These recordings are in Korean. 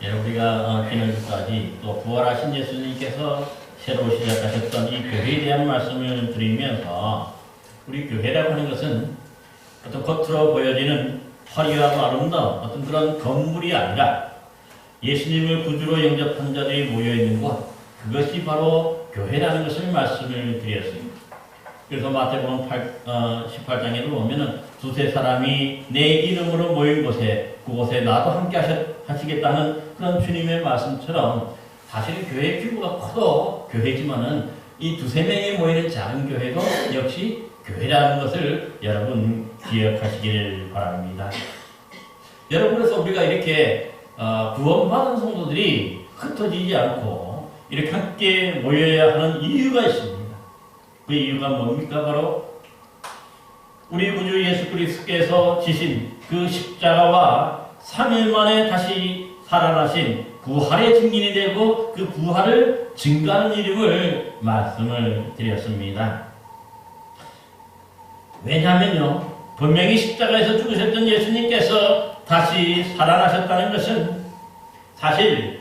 예, 우리가 지난주까지 또 부활하신 예수님께서 새로 시작하셨던 이 교회에 대한 말씀을 드리면서 우리 교회라고 하는 것은 어떤 겉으로 보여지는 화려하고 아름다운 어떤 그런 건물이 아니라 예수님을 구주로 영접한 자들이 모여있는 곳, 그것이 바로 교회라는 것을 말씀을 드렸습니다. 그래서 마태복음 18장에도 보면은 두세 사람이 내 이름으로 모인 곳에 그곳에 나도 함께 하시겠다는 그런 주님의 말씀처럼 사실 교회 규모가 커도 교회지만은 이 두세 명이 모이는 작은 교회도 역시 교회라는 것을 여러분 기억하시길 바랍니다. 여러분, 그래서 우리가 이렇게 구원받은 성도들이 흩어지지 않고 이렇게 함께 모여야 하는 이유가 있습니다. 그 이유가 뭡니까? 바로 우리 구주 예수 그리스도께서 지신 그 십자가와 3일 만에 다시 살아나신 부활의 증인이 되고 그 부활을 증거하는 이름을 말씀을 드렸습니다. 왜냐하면요, 분명히 십자가에서 죽으셨던 예수님께서 다시 살아나셨다는 것은 사실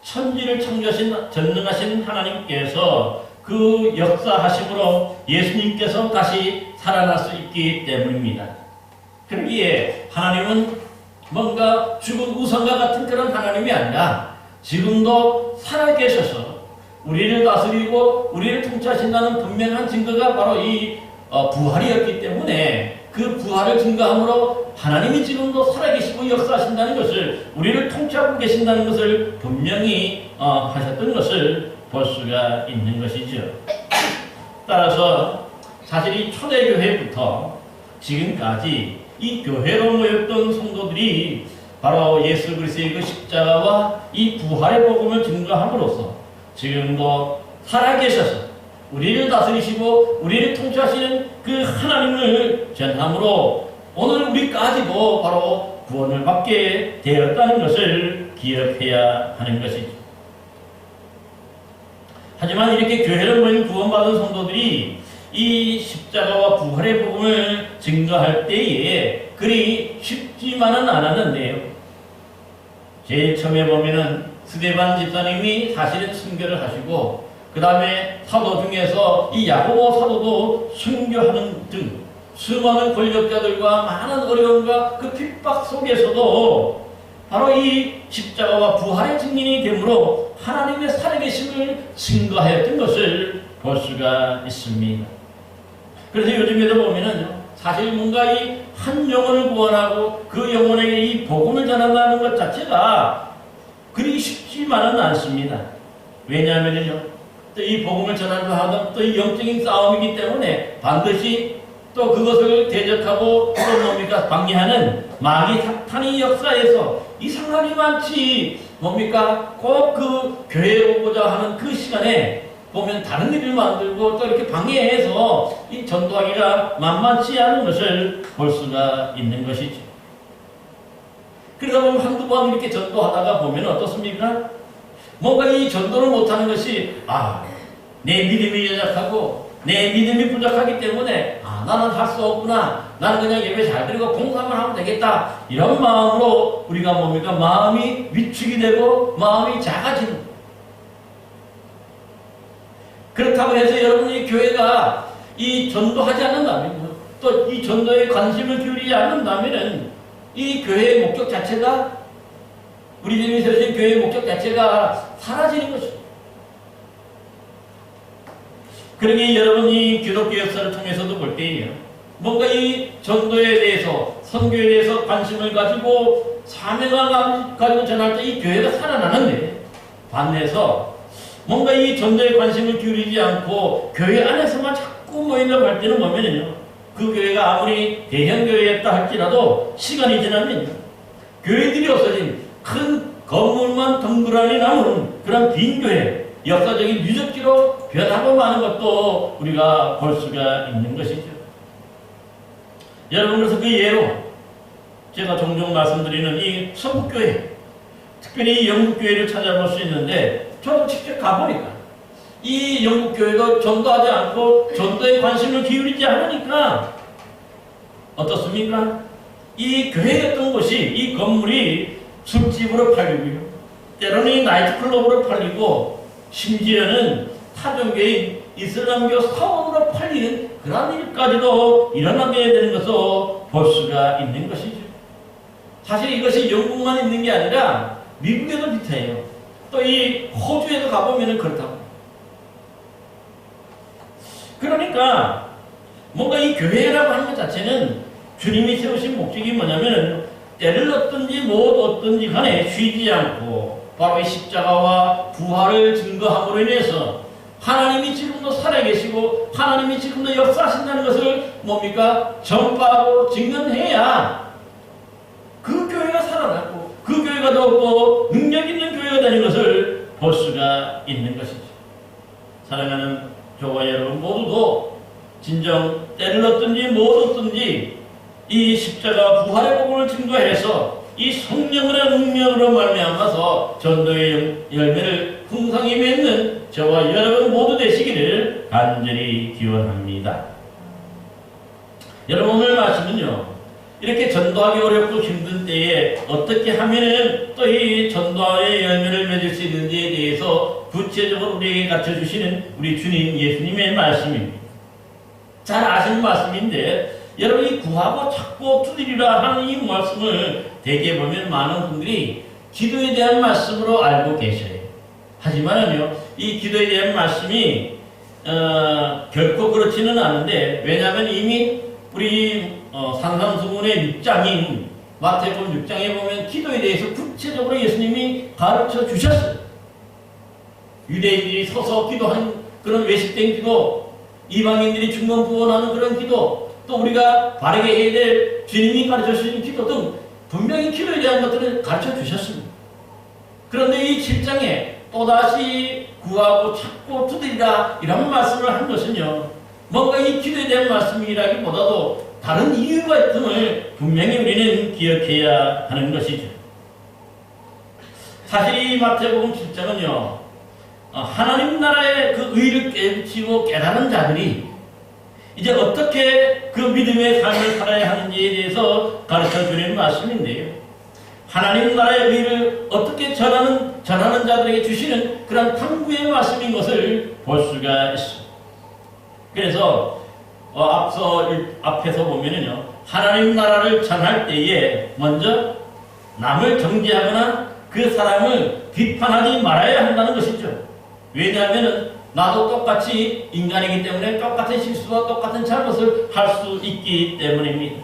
천지를 창조하신 전능하신 하나님께서 그 역사하심으로 예수님께서 다시 살아날 수 있기 때문입니다. 그러기에 하나님은 뭔가 죽은 우상과 같은 그런 하나님이 아니라 지금도 살아계셔서 우리를 다스리고 우리를 통치하신다는 분명한 증거가 바로 이 부활이었기 때문에 그 부활을 증거함으로 하나님이 지금도 살아계시고 역사하신다는 것을, 우리를 통치하고 계신다는 것을 분명히 하셨던 것을 볼 수가 있는 것이죠. 따라서 사실 이 초대교회부터 지금까지 이 교회로 모였던 성도들이 바로 예수 그리스도의 그 십자가와 이 부활의 복음을 증거함으로써 지금도 살아계셔서 우리를 다스리시고 우리를 통치하시는 그 하나님을 전함으로 오늘 우리까지도 바로 구원을 받게 되었다는 것을 기억해야 하는 것이죠. 하지만 이렇게 교회를 모인 구원받은 성도들이 이 십자가와 부활의 복음을 증거할 때에 그리 쉽지만은 않았는데요. 제일 처음에 보면은 스데반 집사님이 사실은 순교를 하시고 그 다음에 사도 중에서 이 야고보 사도도 순교하는 등 수많은 권력자들과 많은 어려움과 그 핍박 속에서도 바로 이 십자가와 부활의 증인이 되므로 하나님의 살아계심을 증거하였던 것을 볼 수가 있습니다. 그래서 요즘에도 보면은 사실 뭔가 이 한 영혼을 구원하고 그 영혼에게 이 복음을 전한다는 것 자체가 그리 쉽지만은 않습니다. 왜냐하면요, 또 이 복음을 전한다 하던 또 이 영적인 싸움이기 때문에 반드시 또 그것을 대적하고 또 뭡니까 방해하는 마귀 사탄의 역사에서 이상하리 많지 뭡니까 꼭 그 교회에 오고자 하는 그 시간에 보면 다른 일을 만들고 또 이렇게 방해해서 이 전도하기가 만만치 않은 것을 볼 수가 있는 것이죠. 그러다 보면 한두 번 이렇게 전도하다가 보면 어떻습니까? 뭔가 이 전도를 못하는 것이 내 믿음이 연약하고 내 믿음이 부족하기 때문에 나는 할 수 없구나, 나는 그냥 예배 잘 드리고 공사만 하면 되겠다, 이런 마음으로 우리가 뭡니까 마음이 위축이 되고 마음이 작아지는. 그렇다고 해서 여러분이 교회가 이 전도하지 않는다면, 또 이 전도에 관심을 기울이지 않는다면 이 교회의 목적 자체가, 우리 주님이 세우신 교회의 목적 자체가 사라지는 것입니다. 그러니 여러분이 기독교 역사를 통해서도 볼 때에요, 뭔가 이 전도에 대해서, 선교에 대해서 관심을 가지고 사명을 가지고 전할 때 이 교회가 살아나는데, 반대해서 뭔가 이 전도에 관심을 기울이지 않고 교회 안에서만 자꾸 모이려고 할 때는 보면요, 그 교회가 아무리 대형 교회였다 할지라도 시간이 지나면 교회들이 없어진 큰 건물만 덩그러니 남은 그런 빈 교회, 역사적인 유적지로 변하고 마는 것도 우리가 볼 수가 있는 것이죠. 여러분, 그래서 그 예로 제가 종종 말씀드리는 이 서북교회, 특별히 영국교회를 찾아볼 수 있는데, 저도 직접 가보니까 이 영국교회가 전도하지 않고 전도에 관심을 기울이지 않으니까 어떻습니까? 이 교회였던 곳이, 이 건물이 술집으로 팔리고요, 때로는 나이트클럽으로 팔리고 심지어는 타종교인 이슬람교 사원으로 팔리는 그런 일까지도 일어나게 되는 것을 볼 수가 있는 것이죠. 사실 이것이 영국만 있는 게 아니라 미국에도 비슷해요. 또 이 호주에도 가보면 그렇다고. 그러니까 뭔가 이 교회라고 하는 것 자체는 주님이 세우신 목적이 뭐냐면 때를 얻든지 못 얻든지 간에 쉬지 않고 바로 이 십자가와 부활을 증거함으로 인해서 하나님이 지금도 살아계시고 하나님이 지금도 역사하신다는 것을 뭡니까? 전파하고 증언해야 그 교회가 살아나고 그 교회가 더욱더 능력 있는 교회가 되는 것을 볼 수가 있는 것이죠. 사랑하는 교회 여러분 모두도 진정 때를 얻든지 못 얻든지 이 십자가 부활의 복음을 증거해서 이 성령의 능력으로 말미암아서 전도의 열매를 풍성히 맺는 저와 여러분 모두 되시기를 간절히 기원합니다. 여러분 오늘 말씀은요, 이렇게 전도하기 어렵고 힘든 때에 어떻게 하면 또 이 전도의 열매를 맺을 수 있는지에 대해서 구체적으로 우리에게 가르쳐주시는 우리 주님 예수님의 말씀입니다. 잘 아시는 말씀인데 여러분이 구하고 찾고 두드리라 하는 이 말씀을 대개 보면 많은 분들이 기도에 대한 말씀으로 알고 계셔요. 하지만요, 이 기도에 대한 말씀이 결코 그렇지는 않은데, 왜냐하면 이미 우리 산상수훈의 6장인 마태복음 6장에 보면 기도에 대해서 구체적으로 예수님이 가르쳐 주셨어요. 유대인들이 서서 기도한 그런 외식된 기도, 이방인들이 중건부원하는 그런 기도, 또 우리가 바르게 해야 될 주님이 가르쳐 주신 기도 등 분명히 기도에 대한 것들을 가르쳐 주셨습니다. 그런데 이 7장에 또다시 구하고 찾고 두드리라 이런 말씀을 한 것은요, 뭔가 이 기도에 대한 말씀이라기보다도 다른 이유가 있음을 분명히 우리는 기억해야 하는 것이죠. 사실 이 마태복음 7장은요, 하나님 나라의 그 의를 깨우치고 깨달은 자들이 이제 어떻게 그 믿음의 삶을 살아야 하는지에 대해서 가르쳐주는 말씀인데요. 하나님 나라의 의를 어떻게 전하는 자들에게 주시는 그런 탐구의 말씀인 것을 볼 수가 있습니다. 그래서 앞에서 보면은요, 하나님 나라를 전할 때에 먼저 남을 정죄하거나 그 사람을 비판하지 말아야 한다는 것이죠. 왜냐하면 나도 똑같이 인간이기 때문에 똑같은 실수와 똑같은 잘못을 할 수 있기 때문입니다.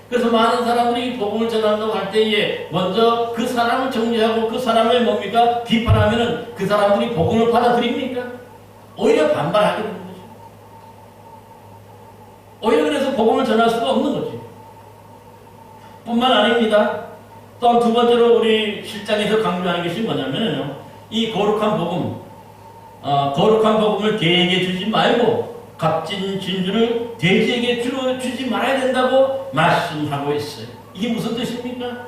그래서 많은 사람들이 복음을 전한다고 할 때에 먼저 그 사람을 정죄하고 그 사람을 뭡니까? 비판하면은 그 사람들이 복음을 받아들입니까? 오히려 반발하게 됩니다. 오히려 그래서 복음을 전할 수가 없는 거지. 뿐만 아닙니다. 또한 두 번째로 우리 실장에서 강조하는 것이 뭐냐면요, 이 거룩한 복음을 개에게 주지 말고 값진 진주를 돼지에게 주지 말아야 된다고 말씀하고 있어요. 이게 무슨 뜻입니까?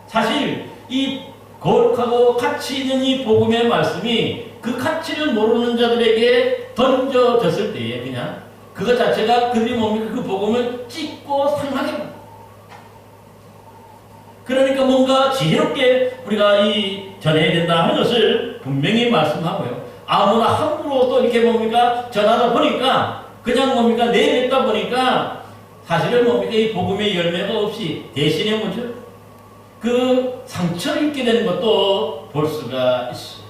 사실 이 거룩하고 가치 있는 이 복음의 말씀이 그 가치를 모르는 자들에게 던져졌을 때에 그냥 그것 자체가 그들이 뭡니까? 그 복음을 찍고 상하게 합니다. 그러니까 뭔가 지혜롭게 우리가 전해야 된다 하는 것을 분명히 말씀하고요. 아무나 함부로 또 이렇게 뭡니까? 전하다 보니까 그냥 뭡니까? 내뱉다 보니까 사실은 뭡니까? 이 복음의 열매가 없이 대신에 뭐죠? 그 상처를 입게 되는 것도 볼 수가 있어요.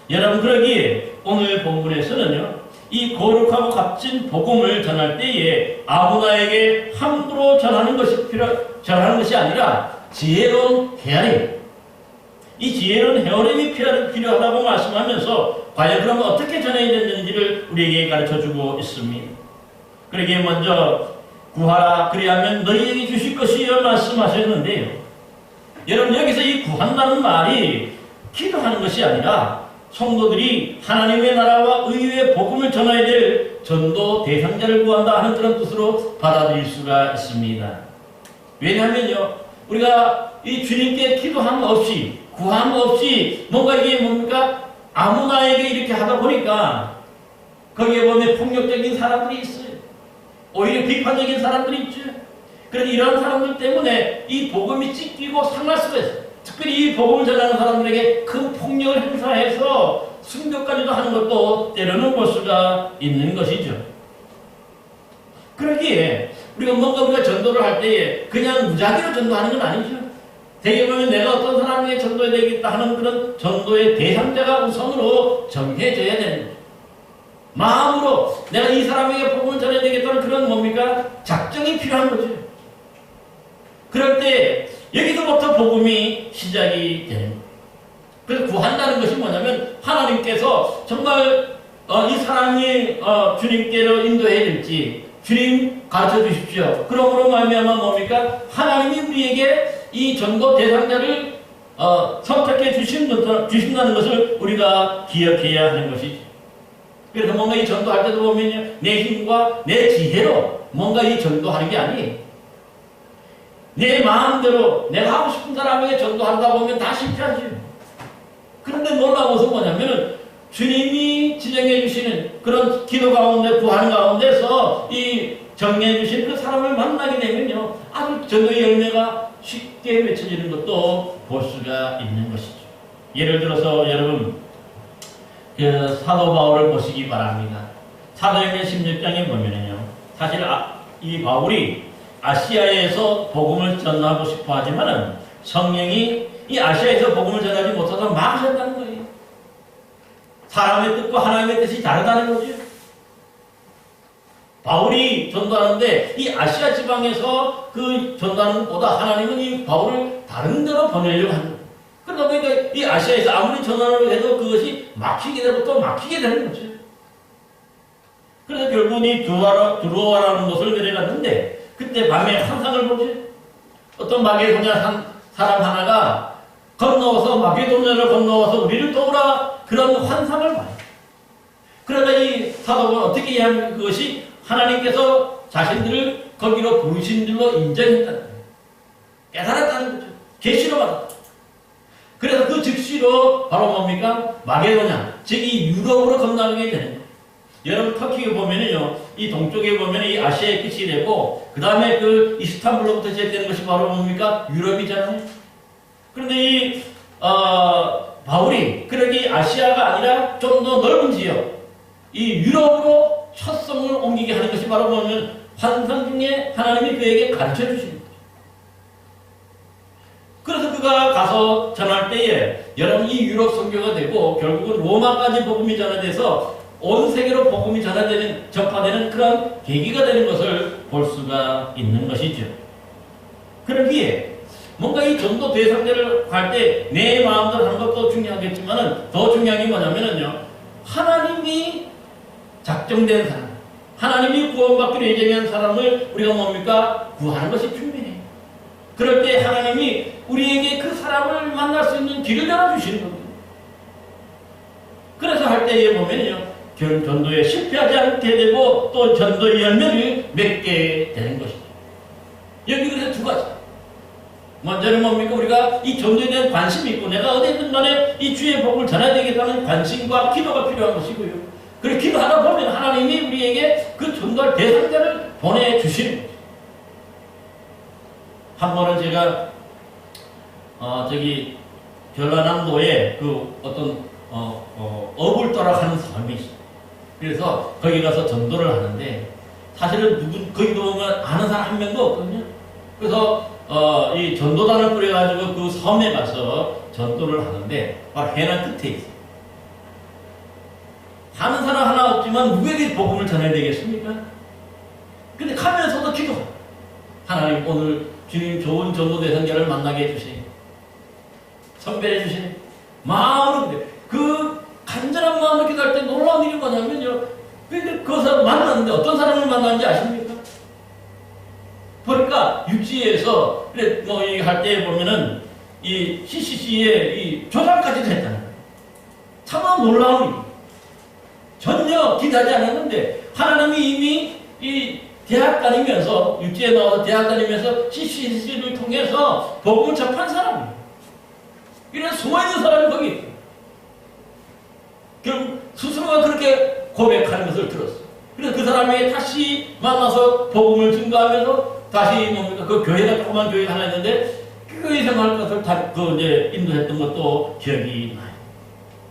여러분, 그러기에 오늘 본문에서는요, 이 거룩하고 값진 복음을 전할 때에 아무나에게 함부로 전하는 것이 아니라 지혜로운 헤아림, 이 지혜로운 헤아림이 필요하다고 말씀하면서 과연 그러면 어떻게 전해야 되는지를 우리에게 가르쳐주고 있습니다. 그러기에 먼저 구하라 그리하면 너희에게 주실 것이여 말씀하셨는데요. 여러분, 여기서 이 구한다는 말이 기도하는 것이 아니라 성도들이 하나님의 나라와 의의 복음을 전해야 될 전도 대상자를 구한다 하는 그런 뜻으로 받아들일 수가 있습니다. 왜냐하면요, 우리가 이 주님께 기도함 없이 구함 없이 뭔가 이게 뭡니까? 아무나에게 이렇게 하다 보니까 거기에 보면 폭력적인 사람들이 있어요. 오히려 비판적인 사람들이 있죠. 그래서 이런 사람들 때문에 이 복음이 찢기고 상할 수가 있어요. 특별히 이 복음을 전하는 사람들에게 큰 폭력을 행사해서 순교까지도 하는 것도 때로는 볼 수가 있는 것이죠. 그러기에 우리가 전도를 할 때에 그냥 무작위로 전도하는 건 아니죠. 대개 보면 내가 어떤 사람에게 전도해야 되겠다 하는 그런 전도의 대상자가 우선으로 정해져야 되는 거죠. 마음으로 내가 이 사람에게 복음을 전해야 되겠다는 그런 뭡니까? 작정이 필요한 거죠. 그럴 때 여기서부터 복음이 시작이 되는 거예요. 그래서 구한다는 것이 뭐냐면 하나님께서 정말 이 사람이 주님께로 인도해야 될지 주님 가르쳐 주십시오. 그러므로 말미암아 뭡니까? 하나님이 우리에게 이 전도 대상자를 선택해 주신다는 것을 우리가 기억해야 하는 것이죠. 그래서 뭔가 이 전도할 때도 보면요, 내 힘과 내 지혜로 뭔가 이 전도하는 게 아니에요. 내 마음대로 내가 하고 싶은 사람에게 전도하다 보면 다 실패하죠. 그런데 놀라운 것은 뭐냐면 주님이 지정해 주시는 그런 기도 가운데 구하는 가운데서 이 정해 주신 그 사람을 만나게 되면요, 아주 전도의 열매가 쉽게 맺혀지는 것도 볼 수가 있는 것이죠. 예를 들어서 여러분 그 사도 바울을 보시기 바랍니다. 사도행전 16장에 보면은요, 사실 이 바울이 아시아에서 복음을 전하고 싶어 하지만은 성령이 이 아시아에서 복음을 전하지 못해서 막으셨다는 거예요. 사람의 뜻과 하나님의 뜻이 다르다는 거죠. 바울이 전도하는데 이 아시아 지방에서 그 전도하는 것보다 하나님은 이 바울을 다른 데로 보내려고 하는 거예요. 그러다 보니까 이 아시아에서 아무리 전화를 해도 그것이 막히게 되고 또 막히게 되는 거죠. 그래서 결국 이 두로아라는 곳을 내려갔는데 그때 밤에 환상을 보지. 어떤 마게도냐 사람 하나가 건너와서 마게도냐를 건너와서 우리를 도우라 그런 환상을 봐요. 그러다 이 사도는 어떻게 이해하면 그것이 하나님께서 자신들을 거기로 부르신 줄로 인정했다는 거예요. 깨달았다는 거죠. 계시로 받았다. 그래서 그 즉시로 바로 뭡니까? 마게도냐, 즉 이 유럽으로 건너가게 되는 거예요. 여러분 터키에 보면은요, 이 동쪽에 보면 이 아시아의 끝이 되고 그 다음에 그 이스탄불로부터 시작되는 것이 바로 뭡니까? 유럽이잖아요. 그런데 이 바울이 그러기 아시아가 아니라 좀 더 넓은 지역, 이 유럽으로 첫 성을 옮기게 하는 것이 바로 보면 환상 중에 하나님이 그에게 가르쳐 주시는 거예요. 그래서 그가 가서 전할 때에 여러분 이 유럽 선교가 되고 결국은 로마까지 복음이 전화돼서 온 세계로 복음이 전파되는 그런 계기가 되는 것을 볼 수가 있는 것이죠. 그러기에 뭔가 이 전도 대상자를 할 때 내 마음대로 하는 것도 중요하겠지만은 더 중요한 게 뭐냐면은요, 하나님이 작정된 사람, 하나님이 구원받기로 예정한 사람을 우리가 뭡니까? 구하는 것이 중요해요. 그럴 때 하나님이 우리에게 그 사람을 만날 수 있는 길을 열어주시는 겁니다. 그래서 할 때에 보면요, 전도에 실패하지 않게 되고 또 전도의 열매를 맺게 되는 것이죠. 여기 그래서 두 가지. 먼저는 뭡니까? 우리가 이 전도에 대한 관심이 있고 내가 어디든 간에 이 주의 복을 전해야 되겠다는 관심과 기도가 필요한 것이고요. 그리고 기도하다 보면 하나님이 우리에게 그 전도할 대상자를 보내주시는 거죠. 한 번은 제가 전라남도에 그 어떤 어불도락하는 섬이 있어요. 그래서 거기 가서 전도를 하는데 사실은 거기도 보면 아는 사람 한 명도 없거든요. 그래서 이 전도단을 꾸려가지고 그 섬에 가서 전도를 하는데 바로 해안 끝에 있어요. 하는 사람 하나 없지만 누구에게 복음을 전해야 되겠습니까? 근데 가면서도 기도. 하나님 오늘 주님 좋은 전도 대상자를 만나게 해주시니 선별해 주시니 마음으로 그 간절한 마음으로 기도할 때 놀라운 일이 뭐냐면요, 그 사람 만났는데 어떤 사람을 만났는지 아십니까? 보니까 육지에서 그래 할 때 보면은 이 CCC에 이 조사까지도 했다는 거예요. 참 놀라운 일. 전혀 기대하지 않았는데 하나님이 이미 이 대학 다니면서 육지에 나와서 대학 다니면서 CCC를 통해서 복음을 접한 사람이에요. 이런 수많은 사람이 거기 있어요. 결국 스스로가 그렇게 고백하는 것을 들었어요. 그래서 그 사람에게 다시 만나서 복음을 증거하면서 다시 뭡니까? 그 교회가 조그만 교회가 하나 있는데 교회 생활 것을 다 이제 인도했던 것도 기억이 나요.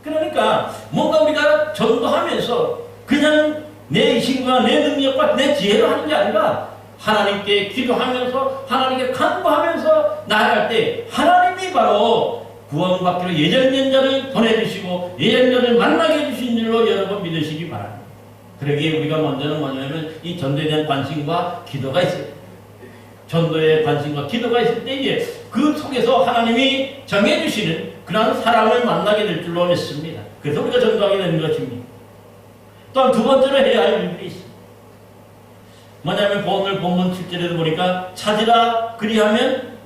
그러니까 뭔가 우리가 전도하면서 그냥 내 힘과 내 능력과 내 지혜로 하는 게 아니라 하나님께 기도하면서 하나님께 간구하면서 나아갈 때 하나님이 바로 구원받기로 예정된 자를 보내주시고 예정된 자를 만나게 해주신 줄로 여러분 믿으시기 바랍니다. 그러기에 우리가 먼저는 뭐냐면 이 전도에 대한 관심과 기도가 있어요. 전도에 관심과 기도가 있을 때에 그 속에서 하나님이 정해주시는 그런 사람을 만나게 될 줄로 믿습니다. 그래서 우리가 전도하게 되는 것입니다. 또한 두 번째로 해야 할 일이 있습니다. 뭐냐면 오늘 본문 7절에도 보니까 찾으라 그리하면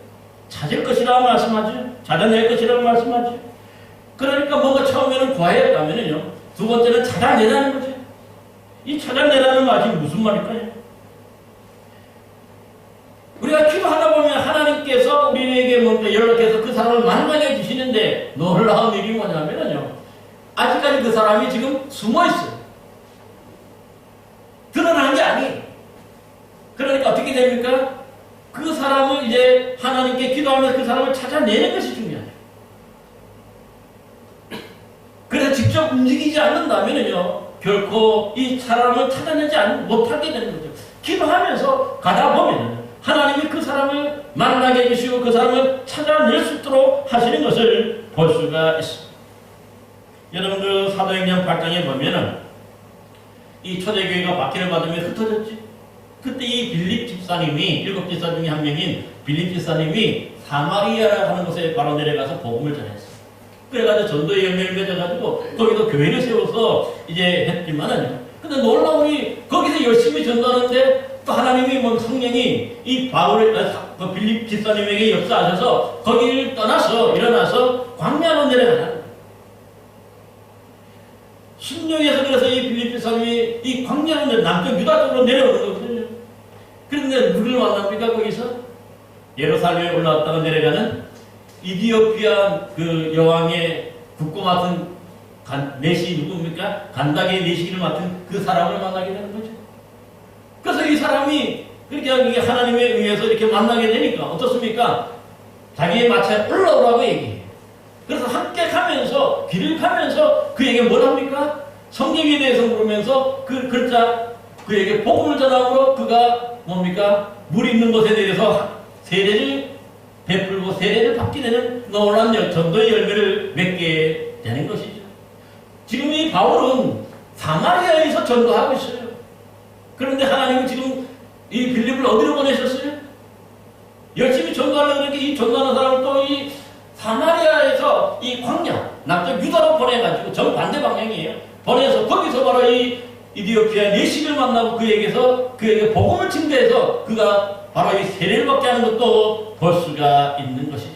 찾을 것이라고 말씀하죠. 찾아낼 것이라고 말씀하죠. 그러니까 뭔가 처음에는 구하야 했다면요. 두 번째는 찾아내라는 거죠. 이 찾아내라는 말이 무슨 말일까요? 우리가 기도하다 보면 하나님께서 우리에게 뭔가 연락해서 그 사람을 만나게 해주시는데 놀라운 일이 뭐냐면요. 아직까지 그 사람이 지금 숨어 있어요. 드러나는 게 아니에요. 그러니까 어떻게 됩니까? 그 사람을 이제 하나님께 기도하면서 그 사람을 찾아내는 것이 중요해요. 그래서 직접 움직이지 않는다면요. 결코 이 사람을 찾아내지 못하게 되는 거죠. 기도하면서 가다 보면 하나님이 그 사람을 만나게 해주시고 그 사람을 찾아낼 수 있도록 하시는 것을 볼 수가 있습니다. 여러분 그 사도행전 8장에 보면은 이 초대교회가 박해를 받으며 흩어졌지. 그때 이 빌립 집사님이 일곱 집사 중에 한 명인 빌립 집사님이 사마리아라고 하는 곳에 바로 내려가서 복음을 전했어요. 그래가지고 전도의 열매를 맺어가지고 거기도 교회를 세워서 이제 했지만은 근데 놀라우니 거기서 열심히 전도하는데 또 하나님이 뭐 성령이 이 바울의 그 빌립 집사님에게 역사하셔서 거기를 떠나서 일어나서 광야로 내려가는 거예요. 신령에서 그래서 이 빌립 집사님이 이 광야로 남쪽 유다 쪽으로 내려오는 거거든요. 그런데 누구를 만납니까 거기서? 예루살렘에 올라왔다가 내려가는 이디오피아 그 여왕의 국고 맡은 내시 누굽니까? 간다게 내시기를 맡은 그 사람을 만나게 되는 거죠. 그래서 이 사람이 그렇게 하나님에 의해서 이렇게 만나게 되니까 어떻습니까? 자기의 마차에 올라오라고 얘기해요. 그래서 함께 가면서 길을 가면서 그에게 뭘 합니까? 성경에 대해서 물으면서 그 글자 그에게 복음을 전함으로 그가 뭡니까? 물 있는 것에 대해서 세례를 베풀고 세례를 받게 되는 놀라운 전도의 열매를 맺게 되는 것이죠. 지금 이 바울은 사마리아에서 전도하고 있어요. 그런데 하나님은 지금 이 빌립을 어디로 보내셨어요? 열심히 전도하려고 그러니까 이 전도하는 사람을 또 이 사마리아에서 이 광야, 남쪽 유다로 보내가지고 정반대 방향이에요. 보내서 거기서 바로 이 이디오피아 내시를 만나고 그에게 복음을 증대해서 그가 바로 이 세례를 받게 하는 것도 볼 수가 있는 것이죠.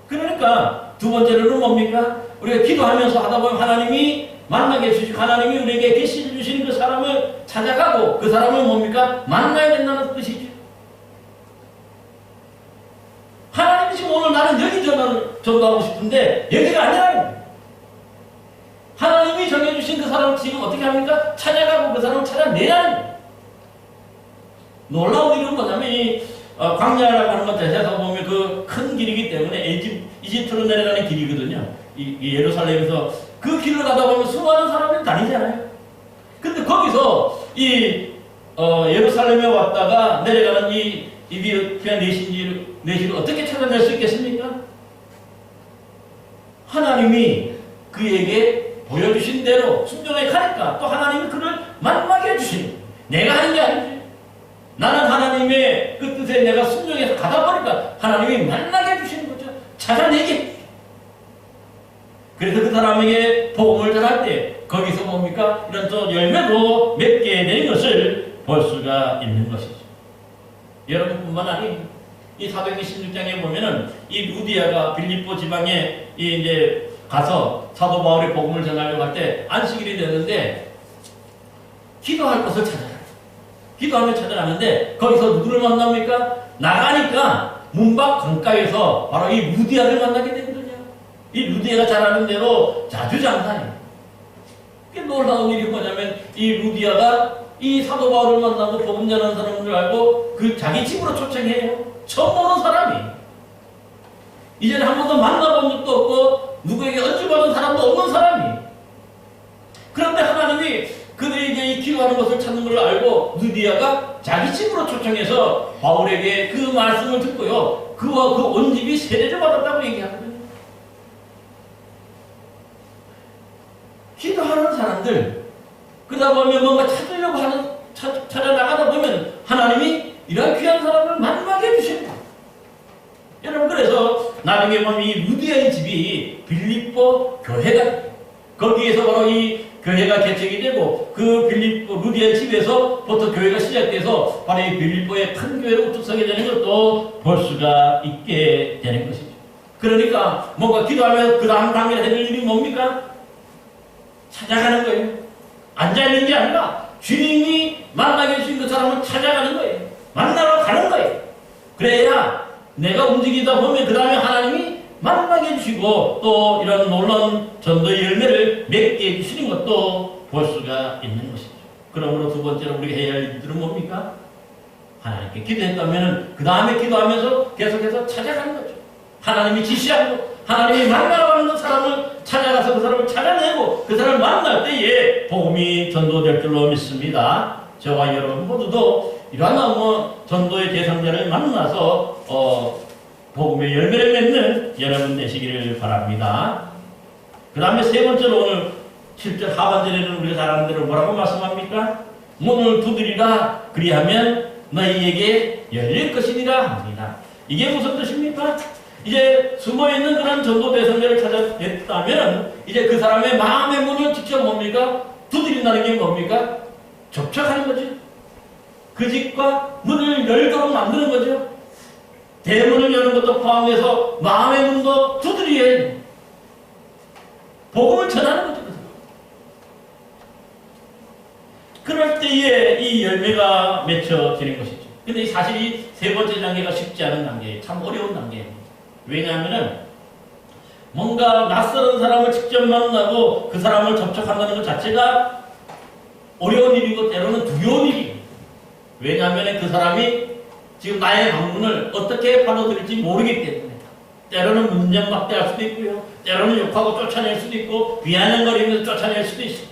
그러니까 두 번째로는 뭡니까? 우리가 기도하면서 하다 보면 하나님이 만나게 해주시고 하나님이 우리에게 계시 주시는 그 사람을 찾아가고 그 사람을 뭡니까? 만나야 된다는 뜻이죠. 하나님이 지금 오늘 나는 여기 전도하고 싶은데 여기가 아니라요. 하나님이 정해주신 그 사람을 지금 어떻게 합니까? 찾아가고 그 사람을 찾아내라는 거예요. 놀라운 일은 뭐냐면 이 광야라고 하는 것 자체에서 보면 그 큰 길이기 때문에 이집트로 내려가는 길이거든요. 이 예루살렘에서 그 길을 가다 보면 수많은 사람들이 다니잖아요. 근데 거기서 이 예루살렘에 왔다가 내려가는 이 이디오피아 내시를 어떻게 찾아낼 수 있겠습니까? 하나님이 그에게 보여주신 대로 순종해 가니까 또 하나님이 그를 만나게 해주시는 거예요. 내가 하는 게 아니지. 나는 하나님의 그 뜻에 내가 순종해서 가다 보니까 하나님이 만나게 해주시는 거죠. 찾아내게. 그래서 그 사람에게 복음을 전할 때 거기서 뭡니까? 이런 또 열매도 맺게 되는 것을 볼 수가 있는 것이죠. 여러분뿐만 아니고 이 사도행전 16장에 보면은 이 루디아가 빌립보 지방에 이제 가서 사도 바울의 복음을 전하려고 할 때 안식일이 됐는데 기도할 곳을 찾아요. 기도하며 찾아가는데 거기서 누구를 만납니까? 나가니까 문밖 강가에서 바로 이 루디아를 만나게 되거든요. 이 루디아가 잘 아는 대로 자주장사예요. 놀라운 일이 뭐냐면 이 루디아가 이 사도 바울을 만나고 복음 전하는 사람인 줄 알고 그 자기 집으로 초청해요. 처음 보는 사람이. 이제는 한 번도 만나본 적도 없고 누구에게 언급받은 사람도 없는 사람이. 그런데 하나님이 그들에게 이 기도하는 것을 찾는 걸 알고 느디아가 자기 집으로 초청해서 바울에게 그 말씀을 듣고요. 그와 그 온 집이 세례를 받았다고 얘기하거든요. 기도하는 사람들, 그러다 보면 뭔가 찾으려고 찾아 나가다 보면 하나님이 이런 귀한 사람을 만나게 해주십니다. 여러분, 그래서 나중에 보면 이 루디아의 집이 빌립보 교회가, 거기에서 바로 이 교회가 개척이 되고 그 빌립보 루디아의 집에서부터 교회가 시작돼서 바로 이 빌립보의 큰 교회로 우뚝서게 되는 것도 볼 수가 있게 되는 것이죠. 그러니까 뭔가 기도하면서 그 다음 단계에 해야 될 일이 뭡니까? 찾아가는 거예요. 앉아있는 게 아니라 주님이 만나게 해주신 그 사람을 찾아가는 거예요. 만나러 가는 거예요. 그래야 내가 움직이다 보면 그 다음에 하나님이 만나게 해주시고 또 이런 놀라운 전도의 열매를 맺게 해주시는 것도 볼 수가 있는 것이죠. 그러므로 두 번째로 우리가 해야 할 일들은 뭡니까? 하나님께 기도했다면 그 다음에 기도하면서 계속해서 찾아가는 거죠. 하나님이 지시하고 하나님이 만나러 가는 그 사람을 찾아가서 그 사람을 찾아내고 그 사람을 만날 때에 복음이 전도될 줄로 믿습니다. 저와 여러분 모두도 이러한 전도의 대상자를 만나서 복음의 열매를 맺는 여러분 되시기를 바랍니다. 그 다음에 세 번째로 오늘 7절 하반절에는 우리가 잘 아는 대로 뭐라고 말씀합니까? 문을 두드리라 그리하면 너희에게 열릴 것이니라 합니다. 이게 무슨 뜻입니까? 이제 숨어있는 그런 전도 대상자를 찾아냈다면 이제 그 사람의 마음의 문을 직접 뭡니까? 두드린다는 게 뭡니까? 접촉하는 거죠. 그 집과 문을 열도록 만드는 거죠. 대문을 여는 것도 포함해서 마음의 문도 두드려야 복음을 전하는 거죠. 그럴 때에 이 열매가 맺혀지는 것이죠. 근데 사실 이 세 번째 단계가 쉽지 않은 단계예요. 참 어려운 단계예요. 왜냐하면은 뭔가 낯선 사람을 직접 만나고 그 사람을 접촉한다는 것 자체가 어려운 일이고 때로는 두려운 일이에요. 왜냐하면 그 사람이 지금 나의 방문을 어떻게 받아들일지 모르기 때문에 때로는 문전박대할 수도 있고요. 때로는 욕하고 쫓아낼 수도 있고 비아냥거리면서 쫓아낼 수도 있어요.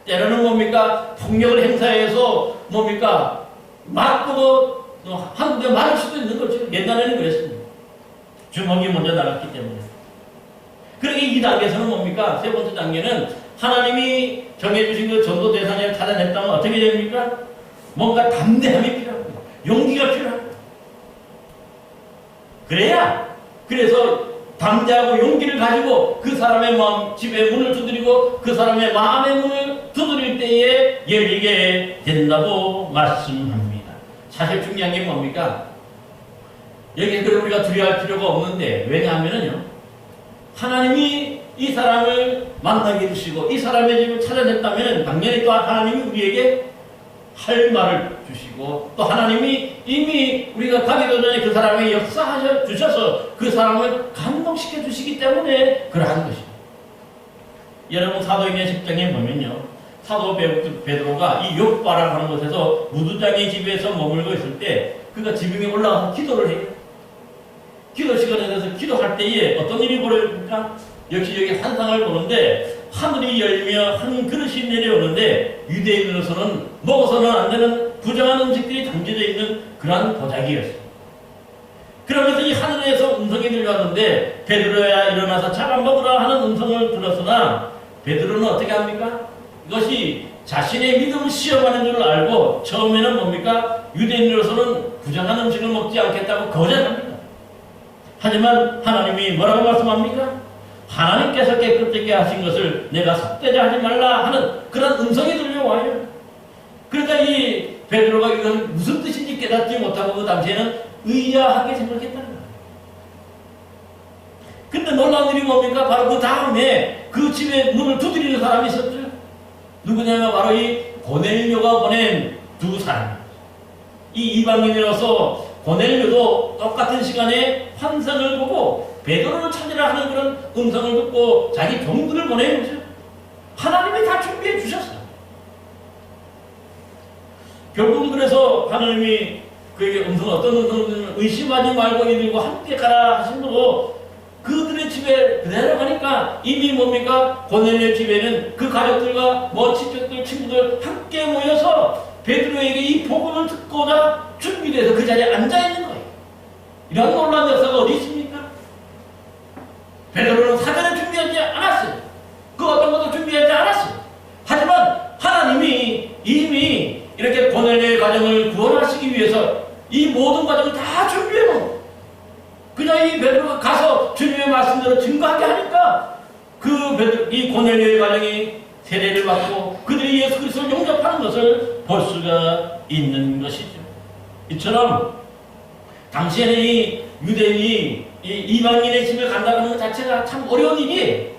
때로는 뭡니까? 폭력을 행사해서 뭡니까? 맞고 한 군데 맞을 수도 있는 거죠. 옛날에는 그랬습니다. 주먹이 먼저 나갔기 때문에. 그러니까 이 단계에서는 뭡니까? 세 번째 단계는 하나님이 정해주신 그 전도 대상자를 찾아냈다면 어떻게 됩니까? 뭔가 담대함이 필요합니다. 용기가 필요합니다. 그래서 담대하고 용기를 가지고 그 사람의 마음, 집의 문을 두드리고 그 사람의 마음의 문을 두드릴 때에 열리게 된다고 말씀합니다. 사실 중요한 게 뭡니까? 여기 그래 우리가 두려워할 필요가 없는데 왜냐하면요 하나님이 이 사람을 만나게 해주시고 이 사람의 집을 찾아냈다면 당연히 또 하나님이 우리에게 할 말을 주시고 또 하나님이 이미 우리가 가기도 전에 그 사람의 역사하셔 주셔서 그 사람을 감동시켜 주시기 때문에 그러한 것입니다. 여러분 사도행전 10장에 보면요 사도 베드로가 이 욥바라고 하는 곳에서 무두장의 집에서 머물고 있을 때 그가 지붕에 올라가서 기도를 해요. 기도 시간에 대해서 기도할 때에 어떤 일이 벌어집니까? 역시 여기 환상을 보는데 하늘이 열며 한 그릇이 내려오는데 유대인으로서는 먹어서는 안 되는 부정한 음식들이 담겨져 있는 그러한 도자기였어요. 그러면서 이 하늘에서 음성이 들려왔는데 베드로야 일어나서 차가 먹으라 하는 음성을 들었으나 베드로는 어떻게 합니까? 이것이 자신의 믿음을 시험하는 줄 알고 처음에는 뭡니까? 유대인으로서는 부정한 음식을 먹지 않겠다고 거절합니다. 하지만 하나님이 뭐라고 말씀합니까? 하나님께서 깨끗하게 하신 것을 내가 섭대자 하지 말라 하는 그런 음성이 들려와요. 그러니까 이 베드로가 이건 무슨 뜻인지 깨닫지 못하고 그 당시에는 의아하게 생각했다는 거예요. 근데 놀라운 일이 뭡니까? 바로 그 다음에 그 집에 문을 두드리는 사람이 있었죠. 누구냐면 바로 이 고넬료가 보낸 두 사람. 이 이방인이라서 고넬료도 똑같은 시간에 환상을 보고 베드로를 찾으라 하는 그런 음성을 듣고 자기 종들을 보내는 거죠. 하나님이 다 준비해 주셨어요. 결국은 그래서 하나님이 그에게 어떤 음성을 의심하지 말고 이들과 함께 가라 하심으로 그들의 집에 그대로 가니까 이미 뭡니까? 고넬료의 집에는 그 가족들과 친척들, 친구들 함께 모여서 베드로에게 이 복음을 듣고자 준비돼서 그 자리에 앉아있는 거예요. 이런 놀라운 역사가 어디 있습니까? 베드로는 사전에 준비하지 않았어요. 그 어떤 것도 준비하지 않았어요. 하지만 하나님이 이미 이렇게 고넬료의 가정을 구원하시기 위해서 이 모든 과정을 다 준비해놓은 거예요. 그냥 이 베드로가 가서 주님의 말씀대로 증거하게 하니까 이 고넬료의 가정이 세례를 받고 그들이 예수 그리스도를 영접하는 것을 볼 수가 있는 것이죠. 이처럼 당시에는 이 유대인이 이 이방인의 집에 간다고 하는 것 자체가 참 어려운 일이에요.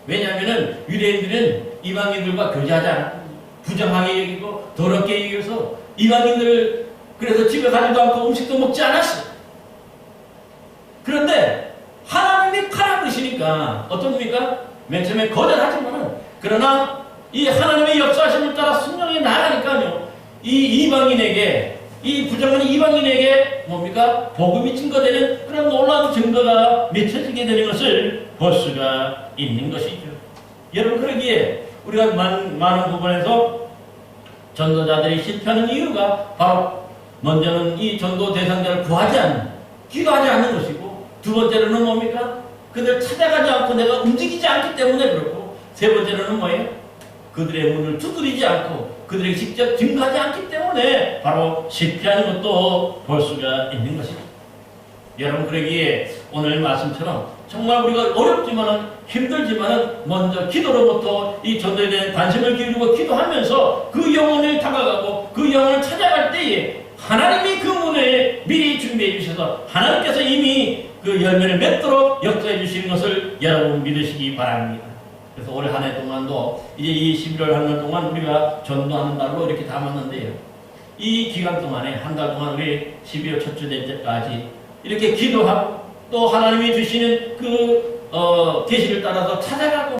왜냐하면 유대인들은 이방인들과 교제하지 않았고 부정하게 여기고 더럽게 여겨서 이방인들 그래서 집에 가지도 않고 음식도 먹지 않았어요. 그런데 하나님이 가라 그러시니까 어떤 겁니까? 맨 처음에 거절하지만은 그러나 이 하나님의 역사하심을 따라 순종해 나가니까요. 이 이방인에게 이 부정한 이방인에게 뭡니까? 복음이 증거되는 그런 놀라운 증거가 맺혀지게 되는 것을 볼 수가 있는 것이죠. 여러분 그러기에 우리가 많은 부분에서 전도자들이 실패하는 이유가 바로 먼저는 이 전도 대상자를 기도하지 않는 것이고 두 번째로는 뭡니까? 그들 찾아가지 않고 내가 움직이지 않기 때문에 그렇고 세 번째로는 뭐예요? 그들의 문을 두드리지 않고 그들에게 직접 증거하지 않기 때문에 바로 실패하는 것도 볼 수가 있는 것이죠. 여러분 그러기에 오늘 말씀처럼 정말 우리가 어렵지만은 힘들지만은 먼저 기도로부터 이 전도에 대한 관심을 기울이고 기도하면서 그 영혼을 다가가고 그 영혼을 찾아갈 때에 하나님이 그 문을 미리 준비해 주셔서 하나님께서 이미 그 열매를 맺도록 역사해 주시는 것을 여러분 믿으시기 바랍니다. 그래서 올해 한 해 동안도 이제 이 11월 한 달 동안 우리가 전도하는 날로 이렇게 담았는데요. 이 기간 동안에 한 달 동안 우리 12월 첫 주 될 때까지 이렇게 기도하고 또 하나님이 주시는 그 계시를 따라서 찾아가고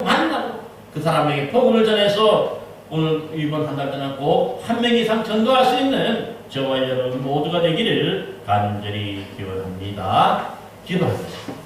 만나고 그 사람에게 복음을 전해서 오늘 이번 한 달 동안 꼭 한 명 이상 전도할 수 있는 저와 여러분 모두가 되기를 간절히 기원합니다. 기도하겠습니다.